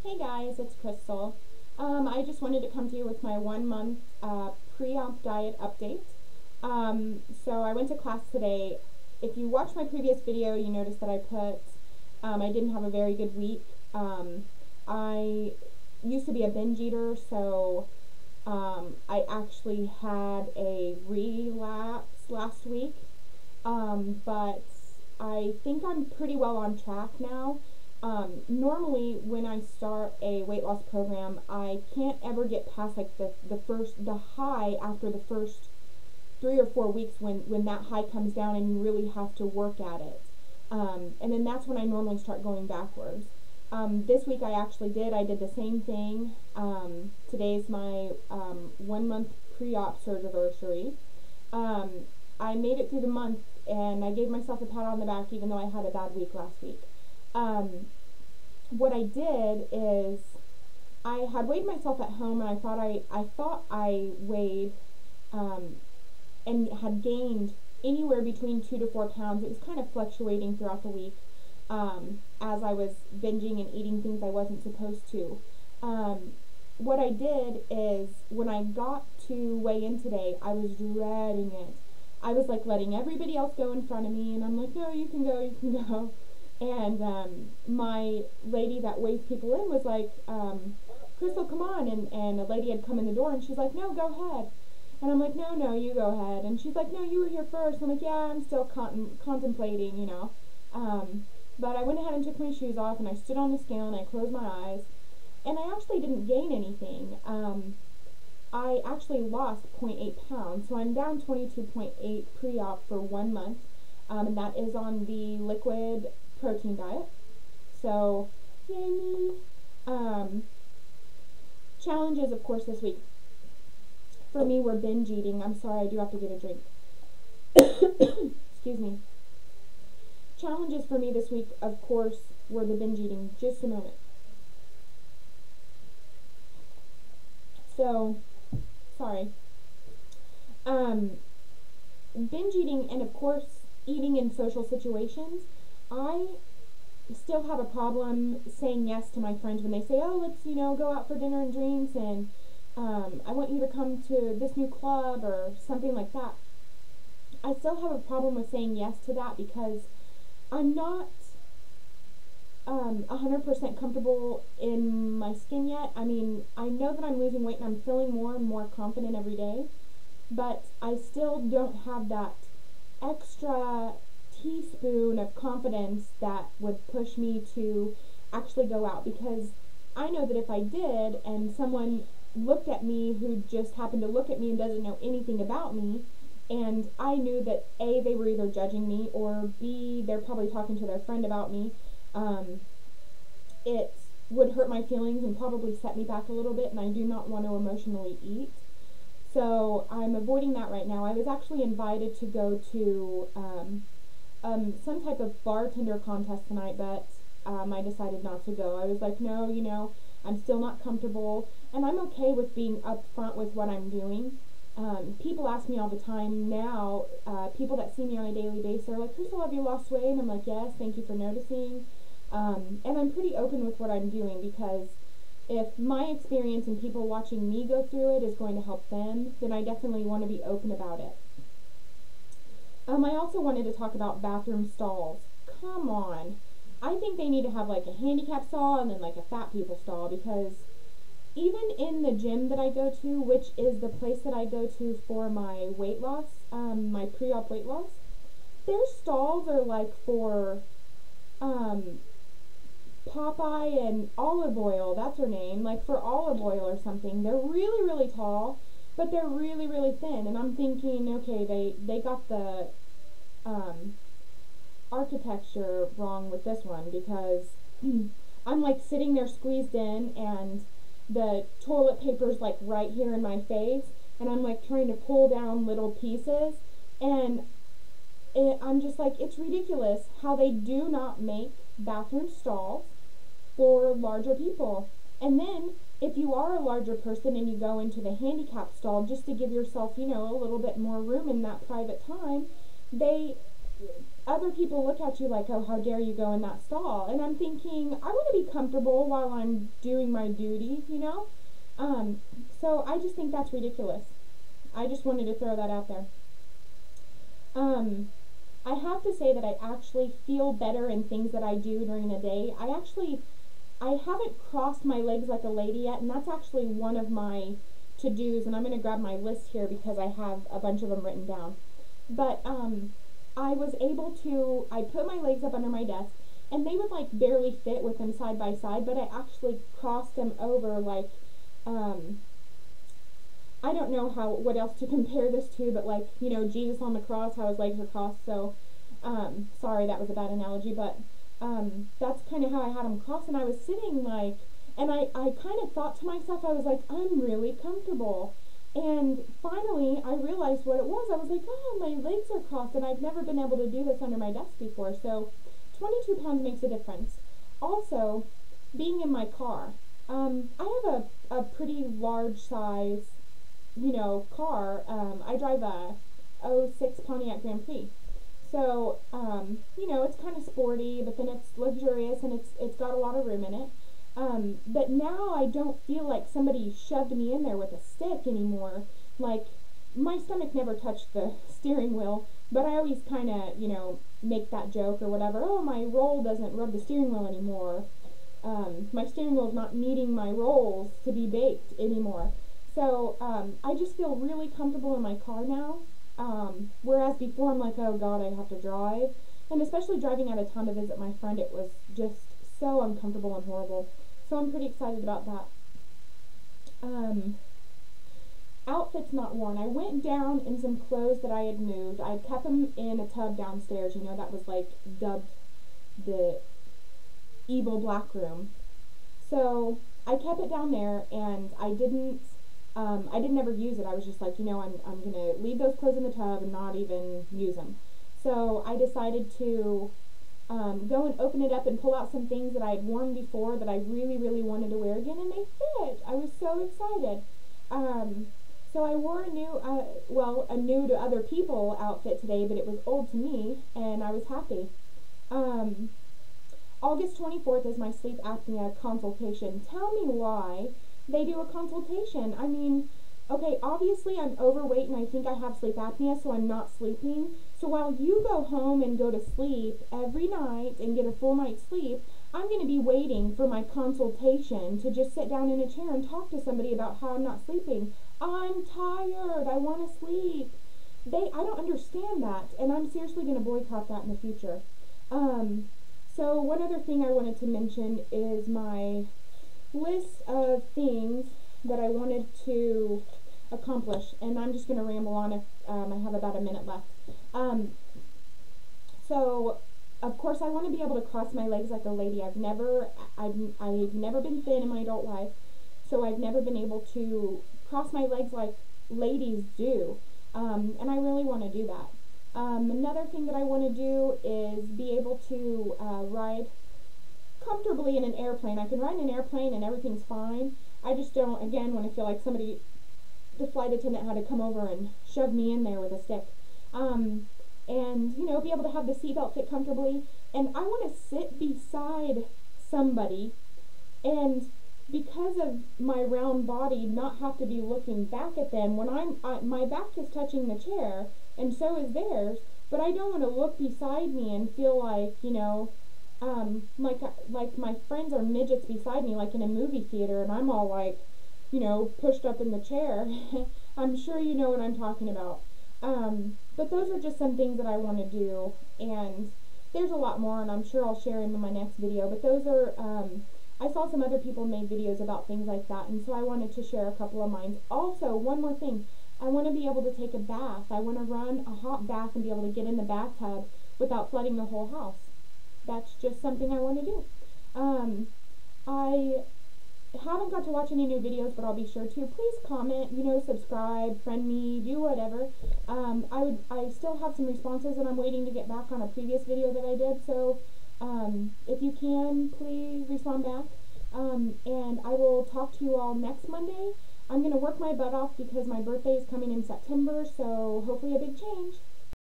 Hey guys, it's Crystal. I just wanted to come to you with my 1 month pre-op diet update. So I went to class today. If you watched my previous video, you noticed that I didn't have a very good week. I used to be a binge eater, so I actually had a relapse last week. But I think I'm pretty well on track now. Normally when I start a weight loss program, I can't ever get past like the high after the first 3 or 4 weeks when that high comes down and you really have to work at it. And then that's when I normally start going backwards. This week I actually did. I did the same thing. Today's my 1 month pre-op surgery. I made it through the month and I gave myself a pat on the back even though I had a bad week last week. What I did is I had weighed myself at home and I thought I weighed and had gained anywhere between 2 to 4 pounds. It was kind of fluctuating throughout the week as I was binging and eating things I wasn't supposed to. What I did is when I got to weigh in today, I was dreading it. I was like letting everybody else go in front of me and I'm like, no, you can go, you can go. And my lady that weighs people in was like, Crystal, come on. And a lady had come in the door and she's like, no, go ahead. And I'm like, no, you go ahead. And she's like, no, you were here first. I'm like, yeah, I'm still contemplating, you know. But I went ahead and took my shoes off and I stood on the scale and I closed my eyes. And I actually didn't gain anything. I actually lost 0.8 pounds. So I'm down 22.8 pre-op for 1 month. And that is on the liquid protein diet. So, yay me. Challenges, of course, this week for me were binge eating. I'm sorry, I do have to get a drink. Excuse me. Challenges for me this week, of course, were the binge eating. Just a moment. So, sorry. Binge eating and, of course, eating in social situations. I still have a problem saying yes to my friends when they say, oh, let's, go out for dinner and drinks and I want you to come to this new club or something like that. I still have a problem with saying yes to that because I'm not 100% comfortable in my skin yet. I mean, I know that I'm losing weight and I'm feeling more and more confident every day, but I still don't have that extra teaspoon of confidence that would push me to actually go out, because I know that if I did and someone looked at me who just happened to look at me and doesn't know anything about me, and I knew that A, they were either judging me, or B, they're probably talking to their friend about me, it would hurt my feelings and probably set me back a little bit, and I do not want to emotionally eat. So I'm avoiding that right now. I was actually invited to go to some type of bartender contest tonight, but I decided not to go. I was like, no, I'm still not comfortable, and I'm okay with being upfront with what I'm doing. People ask me all the time now, people that see me on a daily basis are like, Crystal, have you lost weight? And I'm like, yes, thank you for noticing. And I'm pretty open with what I'm doing, because if my experience and people watching me go through it is going to help them, then I definitely want to be open about it. I also wanted to talk about bathroom stalls. Come on. I think they need to have like a handicap stall and then like a fat people stall, because even in the gym that I go to, which is the place that I go to for my weight loss, my pre-op weight loss, their stalls are like for Popeye and Olive Oil, that's her name, like for olive oil or something. They're really, really tall, but they're really, really thin, and I'm thinking, okay, they got the architecture wrong with this one, because I'm like sitting there squeezed in and the toilet paper's like right here in my face, and I'm like trying to pull down little pieces, and I'm just like, it's ridiculous how they do not make bathroom stalls for larger people. And then if you are a larger person and you go into the handicap stall just to give yourself, a little bit more room in that private time, they other people look at you like, oh, how dare you go in that stall? And I'm thinking, I want to be comfortable while I'm doing my duty, you know? Um, so I just think that's ridiculous. I just wanted to throw that out there. Um, I have to say that I actually feel better in things that I do during the day. I haven't crossed my legs like a lady yet, and that's actually one of my to-dos, and I'm going to grab my list here because I have a bunch of them written down. But I was able to, I put my legs up under my desk, and they would like barely fit with them side by side, but I actually crossed them over like, I don't know what else to compare this to, but like, you know, Jesus on the cross, how his legs were crossed. So, sorry, that was a bad analogy, but that's kind of how I had them crossed, and I was sitting like, and I kind of thought to myself, I was like, I'm really comfortable. And finally, I realized what it was. I was like, oh, my legs are crossed, and I've never been able to do this under my desk before. So 22 pounds makes a difference. Also, being in my car. I have a pretty large size, you know, car. I drive a '06 Pontiac Grand Prix. So, you know, it's kind of sporty, but then it's luxurious, and it's got a lot of room in it. But now I don't feel like somebody shoved me in there with a stick anymore. Like, my stomach never touched the steering wheel, but I always kind of, you know, make that joke or whatever. Oh, my roll doesn't rub the steering wheel anymore. My steering wheel's not needing my rolls to be baked anymore. So, I just feel really comfortable in my car now. Whereas before I'm like, oh God, I have to drive. And especially driving out of town to visit my friend, it was just so uncomfortable and horrible. So I'm pretty excited about that. Outfits not worn. I went down in some clothes that I had moved. I kept them in a tub downstairs. You know, that was like dubbed the evil black room. So I kept it down there, and I didn't ever use it. I was just like, you know, I'm gonna leave those clothes in the tub and not even use them. So I decided to go and open it up and pull out some things that I had worn before that I really, really wanted to wear again, and they fit. I was so excited. So I wore a new, a new to other people outfit today, but it was old to me, and I was happy. August 24th is my sleep apnea consultation. Tell me why they do a consultation. I mean, okay, obviously I'm overweight and I think I have sleep apnea, so I'm not sleeping. So while you go home and go to sleep every night and get a full night's sleep, I'm going to be waiting for my consultation to just sit down in a chair and talk to somebody about how I'm not sleeping. I'm tired. I want to sleep. I don't understand that, and I'm seriously going to boycott that in the future. So one other thing I wanted to mention is my list of things that I wanted to accomplish, and I'm just going to ramble on if I have about a minute left. So of course I want to be able to cross my legs like a lady. I've never been thin in my adult life, so I've never been able to cross my legs like ladies do, and I really want to do that. Another thing that I want to do is be able to ride comfortably in an airplane. I can ride in an airplane and everything's fine. I just don't, again, want to feel like the flight attendant had to come over and shove me in there with a stick. And, you know, be able to have the seatbelt fit comfortably. And I want to sit beside somebody and, because of my round body, not have to be looking back at them when my back is touching the chair, and so is theirs, but I don't want to look beside me and feel like, you know, like my friends are midgets beside me, like in a movie theater, and I'm all like, you know, pushed up in the chair. I'm sure you know what I'm talking about. But those are just some things that I want to do, and there's a lot more, and I'm sure I'll share them in my next video, but those are, I saw some other people made videos about things like that, and so I wanted to share a couple of mine. Also, one more thing, I want to be able to take a bath. I want to run a hot bath and be able to get in the bathtub without flooding the whole house. That's just something I want to do. I haven't got to watch any new videos, but I'll be sure to. Please comment, you know, subscribe, friend me, do whatever. I still have some responses, and I'm waiting to get back on a previous video that I did, so if you can, please respond back. And I will talk to you all next Monday. I'm going to work my butt off because my birthday is coming in September, so hopefully a big change.